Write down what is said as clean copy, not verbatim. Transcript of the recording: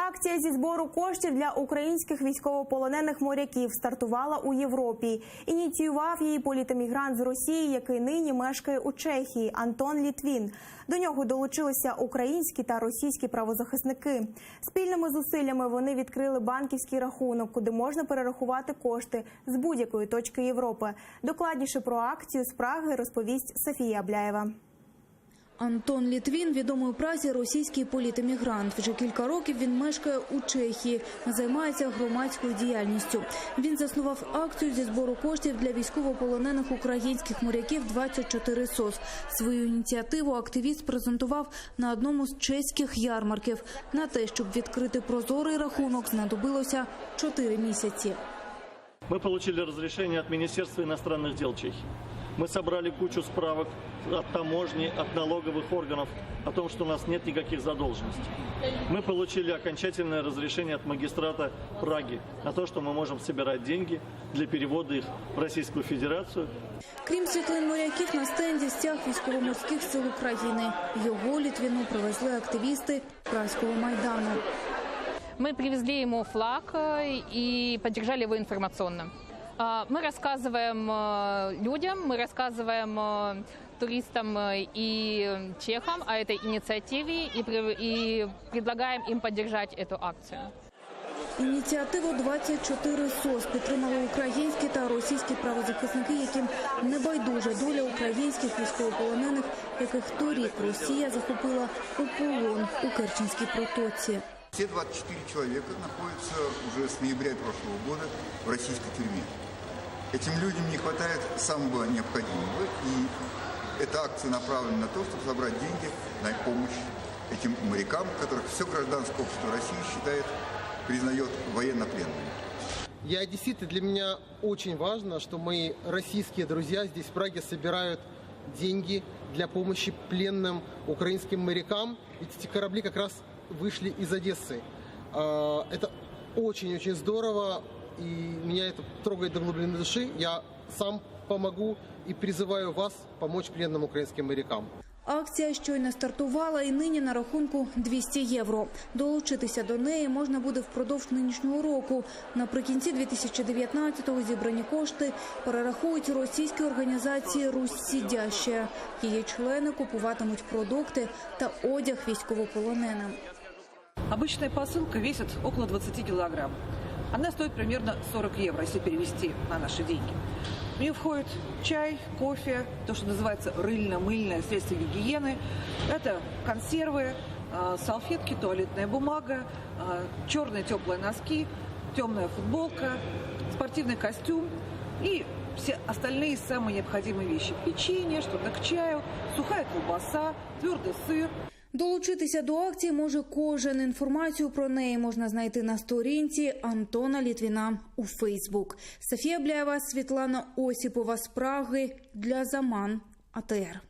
Акція зі збору коштів для українських військовополонених моряків стартувала у Європі. Ініціював її політемігрант з Росії, який нині мешкає у Чехії, Антон Літвін. До нього долучилися українські та російські правозахисники. Спільними зусиллями вони відкрили банківський рахунок, куди можна перерахувати кошти з будь-якої точки Європи. Докладніше про акцію з Праги розповість Софія Абляєва. Антон Літвін – відомий у Празі російський політемігрант. Вже кілька років він мешкає у Чехії, займається громадською діяльністю. Він заснував акцію зі збору коштів для військовополонених українських моряків «24 СОС». Свою ініціативу активіст презентував на одному з чеських ярмарків. На те, щоб відкрити прозорий рахунок, знадобилося 4 місяці. Мы получили разрешение от Министерства иностранных дел Чехии. Мы собрали кучу справок от таможни, от налоговых органов о том, что у нас нет никаких задолженностей. Мы получили окончательное разрешение от магистрата Праги на то, что мы можем собирать деньги для перевода их в Российскую Федерацию. Крім світлин моряків, на стенді стяг військово-морських сил України. Його Літвіну привезли активісти Празького Майдану. Мы привезли ему флаг и поддержали его информационно. Мы рассказываем людям, мы рассказываем туристам и чехам о этой инициативе и предлагаем им поддержать эту акцию. Ініціативу «24 СОС» підтримали українські та російські правозахисники, яким небайдужа доля українських військовополонених, яких торік Росія захопила у полон у Керченській протоці. Все 24 человека находятся уже с ноября прошлого года в российской тюрьме. Этим людям не хватает самого необходимого, и эта акция направлена на то, чтобы собрать деньги на помощь этим морякам, которых все гражданское общество России считает, признает военнопленными. Я одессит, и для меня очень важно, что мои российские друзья здесь, в Праге, собирают деньги для помощи пленным украинским морякам. Ведь эти корабли как раз вышли из Одессы. Это очень-очень здорово, и меня это трогает до глубины души. Я сам помогу и призываю вас помочь пленным украинским морякам. Акція щойно стартувала, і нині на рахунку 200 євро. Долучитися до неї можна буде впродовж нинішнього року. Наприкінці 2019-го зібрані кошти перерахують російській організації «Русь Сидящая». Її члени купуватимуть продукти та одяг військовополоненим. Обычная посылка весит около 20 килограмм. Она стоит примерно 40 евро, если перевести на наши деньги. В нее входит чай, кофе, то, что называется рыльно-мыльное средство гигиены. Это консервы, салфетки, туалетная бумага, черные теплые носки, темная футболка, спортивный костюм и все остальные самые необходимые вещи. Печенье, что-то к чаю, сухая колбаса, твердый сыр. Долучитися до акції може кожен. Інформацію про неї можна знайти на сторінці Антона Літвіна у Фейсбук. Софія Абляєва, Світлана Осіпова з Праги для Заман АТР.